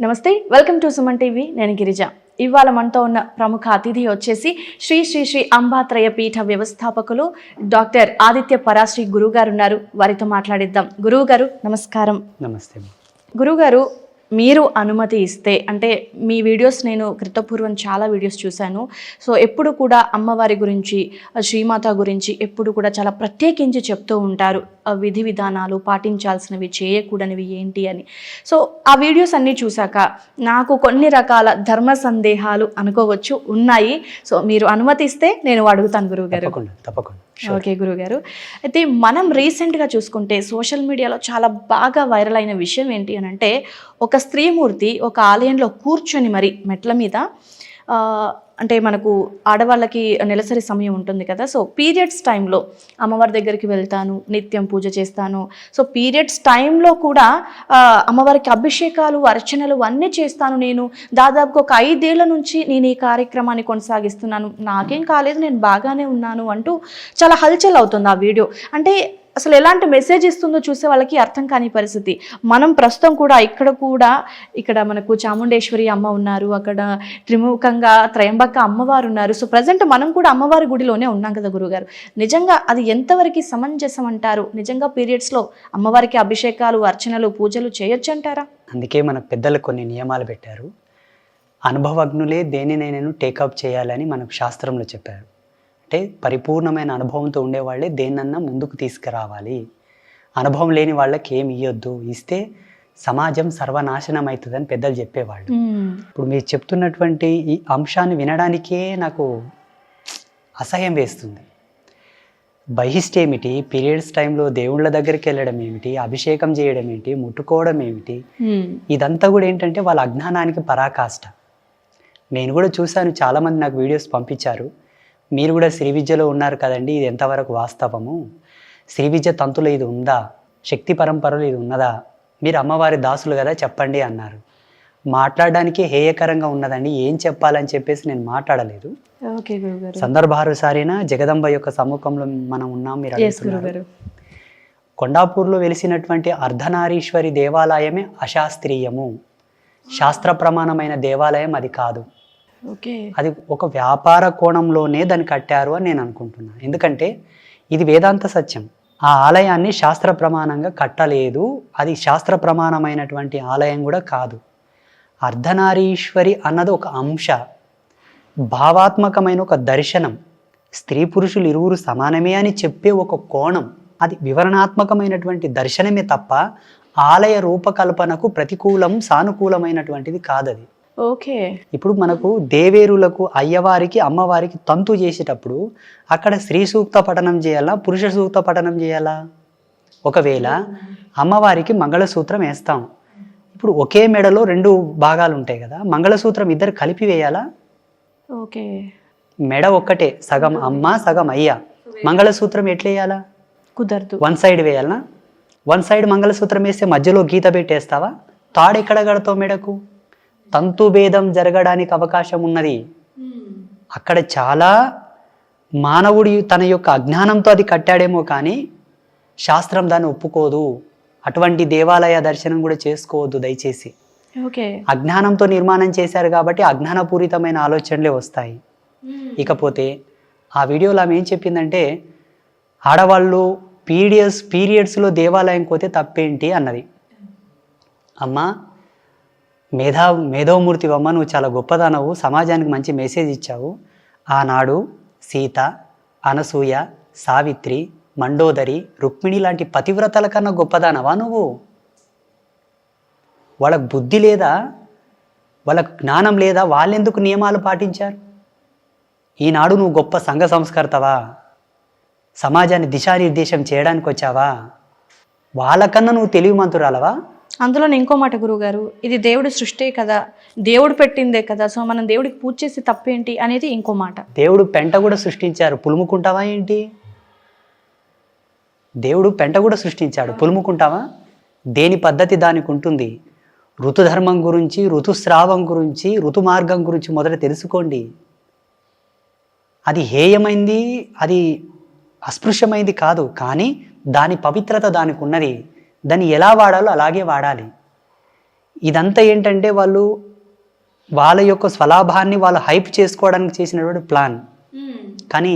నమస్తే, welcome to Suman TV. నేను గిరిజ. ఇవాళ మనతో ఉన్న ప్రముఖ అతిథి వచ్చేసి శ్రీ శ్రీ శ్రీ అంబాత్రయ పీఠ వ్యవస్థాపకులు డాక్టర్ ఆదిత్య పరాశ్రీ గురువు గారు ఉన్నారు. వారితో మాట్లాడిద్దాం. గురువు గారు నమస్కారం. నమస్తే. గురువు గారు, మీరు అనుమతి ఇస్తే, అంటే మీ వీడియోస్ నేను క్రితపూర్వం చాలా వీడియోస్ చూశాను. సో ఎప్పుడు కూడా అమ్మవారి గురించి, శ్రీమాత గురించి ఎప్పుడు కూడా చాలా ప్రత్యేకించి చెప్తూ ఉంటారు. విధి విధానాలు పాటించాల్సినవి, చేయకూడనివి ఏంటి అని. సో ఆ వీడియోస్ అన్నీ చూశాక నాకు కొన్ని రకాల ధర్మ సందేహాలు అనుకోవచ్చు ఉన్నాయి. సో మీరు అనుమతిస్తే నేను అడుగుతాను గురువుగారు. తప్పకుండా. ఓకే గురువుగారు. అయితే మనం రీసెంట్గా చూసుకుంటే సోషల్ మీడియాలో చాలా బాగా వైరల్ అయిన విషయం ఏంటి అని అంటే, ఒక స్త్రీమూర్తి ఒక ఆలయంలో కూర్చొని మరి మెట్ల మీద, అంటే మనకు ఆడవాళ్ళకి నెలసరి సమయం ఉంటుంది కదా. సో పీరియడ్స్ టైంలో అమ్మవారి దగ్గరికి వెళ్తాను, నిత్యం పూజ చేస్తాను. సో పీరియడ్స్ టైంలో కూడా అమ్మవారికి అభిషేకాలు, అర్చనలు అన్నీ చేస్తాను. నేను దాదాపుగా ఒక 5 ఏళ్ల నుంచి నేను ఈ కార్యక్రమాన్ని కొనసాగిస్తున్నాను, నాకేం కాలేదు, నేను బాగానే ఉన్నాను అంటూ చాలా హల్చల్ అవుతుంది ఆ వీడియో. అంటే అసలు ఎలాంటి మెసేజ్ ఇస్తుందో చూసే వాళ్ళకి అర్థం కాని పరిస్థితి. మనం ప్రస్తుతం కూడా ఇక్కడ మనకు చాముండేశ్వరి అమ్మ ఉన్నారు, అక్కడ త్రిముఖంగా త్రయంబక అమ్మవారు ఉన్నారు. సో ప్రజెంట్ మనం కూడా అమ్మవారి గుడిలోనే ఉన్నాం కదా గురుగారు. నిజంగా అది ఎంతవరకు సమంజసం అంటారు? నిజంగా పీరియడ్స్లో అమ్మవారికి అభిషేకాలు, అర్చనలు, పూజలు చేయొచ్చు అంటారా? అందుకే మన పెద్దలు కొన్ని నియమాలు పెట్టారు. అనుభవజ్ఞులే దేనినైనా టేకప్ చేయాలని మనకు శాస్త్రంలో చెప్పారు. అంటే పరిపూర్ణమైన అనుభవంతో ఉండేవాళ్ళే దేన్నన్నా ముందుకు తీసుకురావాలి. అనుభవం లేని వాళ్ళకి ఏమి ఇవ్వద్దు, ఇస్తే సమాజం సర్వనాశనం అవుతుందని పెద్దలు చెప్పేవాళ్ళు. ఇప్పుడు మీరు చెప్తున్నటువంటి ఈ అంశాన్ని వినడానికే నాకు అసహ్యం వేస్తుంది. బహిష్టేమిటి, పీరియడ్స్ టైంలో దేవుళ్ళ దగ్గరికి వెళ్ళడం ఏమిటి, అభిషేకం చేయడం ఏంటి, ముట్టుకోవడం ఏమిటి, ఇదంతా కూడా ఏంటంటే వాళ్ళ అజ్ఞానానికి పరాకాష్ట. నేను కూడా చూశాను, చాలామంది నాకు వీడియోస్ పంపించారు. మీరు కూడా శ్రీ విద్యలో ఉన్నారు కదండి, ఇది ఎంతవరకు వాస్తవము, శ్రీ విద్య తంతులో ఇది ఉందా, శక్తి పరంపరలో ఇది ఉన్నదా, మీరు అమ్మవారి దాసులు కదా చెప్పండి అన్నారు. మాట్లాడడానికి హేయకరంగా ఉన్నదండి, ఏం చెప్పాలని చెప్పేసి నేను మాట్లాడలేదు. సందర్భానుసారిన జగదంబ యొక్క సమ్ముఖంలో మనం ఉన్నాం. మీరు అడుగుతున్నారు. కొండాపూర్లో వెలిసినటువంటి అర్ధనారీశ్వరి దేవాలయమే అశాస్త్రీయము, శాస్త్ర ప్రమాణమైన దేవాలయం అది కాదు. అది ఒక వ్యాపార కోణంలోనే దాన్ని కట్టారు అని నేను అనుకుంటున్నాను. ఎందుకంటే ఇది వేదాంత సత్యం. ఆ ఆలయాన్ని శాస్త్ర ప్రమాణంగా కట్టలేదు, అది శాస్త్ర ప్రమాణమైనటువంటి ఆలయం కూడా కాదు. అర్ధనారీశ్వరి అన్నది ఒక అంశ, భావాత్మకమైన ఒక దర్శనం, స్త్రీ పురుషులు ఇరువురు సమానమే అని చెప్పే ఒక కోణం, అది వివరణాత్మకమైనటువంటి దర్శనమే తప్ప ఆలయ రూపకల్పనకు ప్రతికూలం, సానుకూలమైనటువంటిది కాదది. ఓకే. ఇప్పుడు మనకు దేవేరులకు, అయ్యవారికి, అమ్మవారికి తంతు చేసేటప్పుడు అక్కడ స్త్రీ సూక్త పఠనం చేయాలా, పురుష సూక్త పఠనం చేయాలా? ఒకవేళ అమ్మవారికి మంగళసూత్రం వేస్తాం, ఇప్పుడు ఒకే మెడలో 2 భాగాలు ఉంటాయి కదా, మంగళసూత్రం ఇద్దరు కలిపి వేయాలా? ఓకే. మెడ ఒక్కటే, సగం అమ్మ సగం అయ్య, మంగళసూత్రం ఎట్లేయాలా? కుదరదు. 1 సైడ్ వేయాలనా? 1 సైడ్ మంగళసూత్రం వేస్తే మధ్యలో గీత పెట్టేస్తావా? తాడు ఎక్కడ కడతావు మెడకు? తంతు భేదం జరగడానికి అవకాశం ఉన్నది. అక్కడ చాలా మానవుడి తన యొక్క అజ్ఞానంతో అది కట్టాడేమో కానీ శాస్త్రం దాన్ని ఒప్పుకోదు. అటువంటి దేవాలయ దర్శనం కూడా చేసుకోవద్దు దయచేసి. అజ్ఞానంతో నిర్మాణం చేశారు కాబట్టి అజ్ఞానపూరితమైన ఆలోచనలే వస్తాయి. ఇకపోతే ఆ వీడియోలో ఆమె ఏం చెప్పిందంటే, ఆడవాళ్ళు పీరియడ్స్లో దేవాలయం పోతే తప్పేంటి అన్నది. అమ్మ, మేధోమూర్తివమ్మ, నువ్వు చాలా గొప్పదానవు, సమాజానికి మంచి మెసేజ్ ఇచ్చావు. ఆనాడు సీత, అనసూయ, సావిత్రి, మండోదరి, రుక్మిణి లాంటి పతివ్రతల కన్నా గొప్పదానవా నువ్వు? వాళ్ళకు బుద్ధి లేదా, వాళ్ళకు జ్ఞానం లేదా? వాళ్ళెందుకు నియమాలు పాటించారు? ఈనాడు నువ్వు గొప్ప సంఘ సంస్కర్తవా, సమాజాన్ని దిశానిర్దేశం చేయడానికి వచ్చావా? వాళ్ళకన్నా నువ్వు తెలివిమంతురాలవా? అందులో ఇంకో మాట గురువుగారు, ఇది దేవుడి సృష్టి కదా, దేవుడు పెట్టిందే కదా, సో మనం దేవుడికి పూజ చేసి తప్పేంటి అనేది ఇంకో మాట. దేవుడు పెంట కూడా సృష్టించారు, పులుముకుంటావా ఏంటి? దేవుడు పెంట కూడా సృష్టించాడు, పులుముకుంటావా? దేని పద్ధతి దానికి ఉంటుంది. ఋతుధర్మం గురించి, ఋతుస్రావం గురించి, ఋతు మార్గం గురించి మొదట తెలుసుకోండి. అది హేయమైంది, అది అస్పృశ్యమైంది కాదు, కానీ దాని పవిత్రత దానికి ఉన్నది. దాన్ని ఎలా వాడాలో అలాగే వాడాలి. ఇదంతా ఏంటంటే వాళ్ళు వాళ్ళ యొక్క స్వలాభాన్ని వాళ్ళు హైప్ చేసుకోవడానికి చేసినటువంటి ప్లాన్. కానీ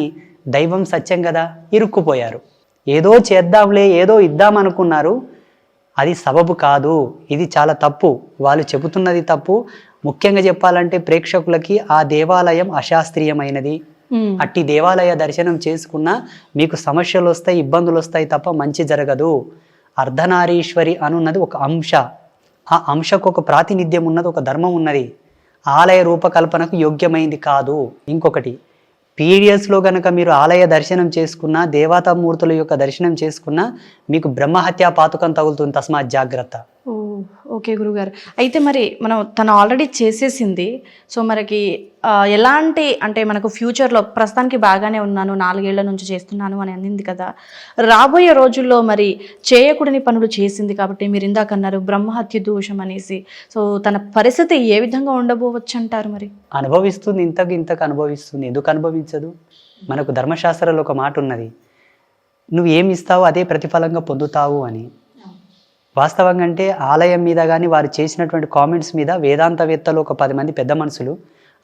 దైవం సత్యం కదా, ఇరుక్కుపోయారు. ఏదో చేద్దాంలే, ఏదో ఇద్దాం అనుకున్నారు, అది సబబు కాదు, ఇది చాలా తప్పు, వాళ్ళు చెబుతున్నది తప్పు. ముఖ్యంగా చెప్పాలంటే ప్రేక్షకులకి ఆ దేవాలయం అశాస్త్రీయమైనది. అట్టి దేవాలయ దర్శనం చేసుకున్నా మీకు సమస్యలు వస్తాయి, ఇబ్బందులు వస్తాయి తప్ప మంచి జరగదు. అర్ధనారీశ్వరి అనున్నది ఒక అంశ, ఆ అంశకు ఒక ప్రాతినిధ్యం ఉన్నది, ఒక ధర్మం ఉన్నది. ఆలయ రూపకల్పనకు యోగ్యమైంది కాదు. ఇంకొకటి, పీరియడ్స్లో కనుక మీరు ఆలయ దర్శనం చేసుకున్నా, దేవతామూర్తుల యొక్క దర్శనం చేసుకున్నా మీకు బ్రహ్మహత్యా పాతకం తగులుతుంది, తస్మాత్ జాగ్రత్త. ఓకే గురుగారు. అయితే మరి మనం తను ఆల్రెడీ చేసేసింది, సో మనకి ఎలాంటి అంటే మనకు ఫ్యూచర్లో ప్రస్తుతానికి బాగానే ఉన్నాను, 4 ఏళ్ల నుంచి చేస్తున్నాను అని అందింది కదా, రాబోయే రోజుల్లో మరి చేయకూడని పనులు చేసింది కాబట్టి మీరు ఇందాక అన్నారు బ్రహ్మహత్య దోషం అనేసి, సో తన పరిస్థితి ఏ విధంగా ఉండబోవచ్చు అంటారు? మరి అనుభవిస్తుంది, ఇంతకు అనుభవిస్తుంది. ఎందుకు అనుభవించదు? మనకు ధర్మశాస్త్రంలో ఒక మాట ఉన్నది, నువ్వు ఏమి ఇస్తావో అదే ప్రతిఫలంగా పొందుతావు అని. వాస్తవంగా అంటే ఆలయం మీద కానీ వారు చేసినటువంటి కామెంట్స్ మీద వేదాంతవేత్తలు ఒక 10 మంది పెద్ద మనుషులు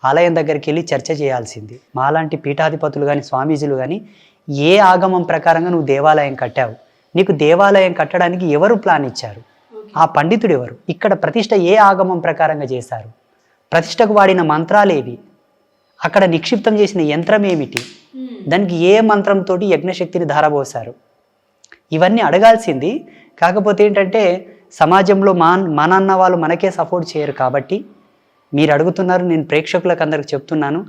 ఆలయం దగ్గరికి వెళ్ళి చర్చ చేయాల్సింది. మాలాంటి పీఠాధిపతులు కానీ స్వామీజీలు కానీ ఏ ఆగమం ప్రకారంగా నువ్వు దేవాలయం కట్టావు, నీకు దేవాలయం కట్టడానికి ఎవరు ప్లాన్ ఇచ్చారు, ఆ పండితుడు ఎవరు, ఇక్కడ ప్రతిష్ట ఏ ఆగమం ప్రకారంగా చేశారు, ప్రతిష్టకు వాడిన మంత్రాలేవి, అక్కడ నిక్షిప్తం చేసిన యంత్రం ఏమిటి, దానికి ఏ మంత్రంతో యజ్ఞశక్తిని ధారబోసారు, ఇవన్నీ అడగాల్సింది. కాకపోతే ఏంటంటే సమాజంలో మన వాళ్ళు మనకే సపోర్ట్ చేయరు కాబట్టి మీరు అడుగుతున్నారు. నేను ప్రేక్షకులకు అందరికి చెప్తున్నాను,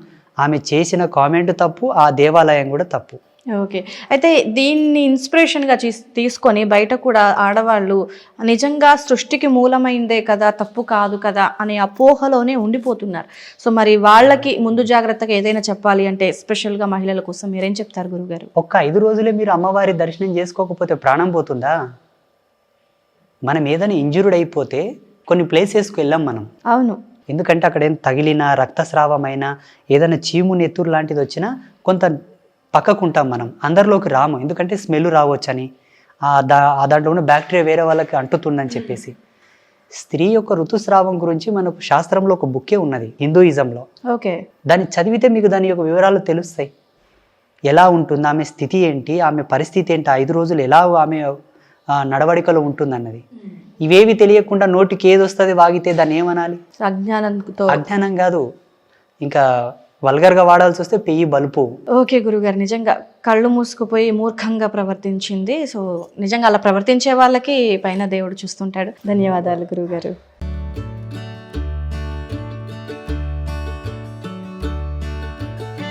ఆమె చేసిన కామెంట్ తప్పు, ఆ దేవాలయం కూడా తప్పు. ఓకే. అయితే దీన్ని ఇన్స్పిరేషన్గా తీసుకొని బయట కూడా ఆడవాళ్ళు నిజంగా సృష్టికి మూలమైందే కదా, తప్పు కాదు కదా అనే అపోహలోనే ఉండిపోతున్నారు. సో మరి వాళ్ళకి ముందు జాగ్రత్తగా ఏదైనా చెప్పాలి అంటే స్పెషల్గా మహిళల కోసం మీరేం చెప్తారు గురుగారు? ఒక్క 5 రోజులే మీరు అమ్మవారి దర్శనం చేసుకోకపోతే ప్రాణం పోతుందా? మనం ఏదైనా ఇంజుర్డ్ అయిపోతే కొన్ని ప్లేసెస్కి వెళ్ళాం మనం. అవును. ఎందుకంటే అక్కడ ఏం తగిలినా, రక్తస్రావమైనా, ఏదైనా చీము నెత్తురు లాంటిది వచ్చినా కొంత పక్కకుంటాం మనం, అందరిలోకి రాము. ఎందుకంటే స్మెల్ రావచ్చని, దాంట్లో ఉన్న బ్యాక్టీరియా వేరే వాళ్ళకి అంటుతుందని చెప్పేసి. స్త్రీ యొక్క ఋతుస్రావం గురించి మనకు శాస్త్రంలో ఒక బుక్కే ఉన్నది హిందూయిజంలో. ఓకే. దాన్ని చదివితే మీకు దాని యొక్క వివరాలు తెలుస్తాయి. ఎలా ఉంటుంది, ఆమె స్థితి ఏంటి, ఆమె పరిస్థితి ఏంటి, 5 రోజులు ఎలా ఆమె నడవడికలో ఉంటుందన్నది. ఇవేవి తెలియకుండా నోటికి ఏది వస్తుంది వాగితే దాన్ని ఏమనాలి? అజ్ఞానం కాదు, ఇంకా వల్గర్గా వాడాల్సి వస్తే పెయ్యి బలుపు. ఓకే గురుగారు, నిజంగా కళ్ళు మూసుకుపోయి మూర్ఖంగా ప్రవర్తించింది. సో నిజంగా అలా ప్రవర్తించే వాళ్ళకి పైన దేవుడు చూస్తుంటాడు. ధన్యవాదాలు గురుగారు.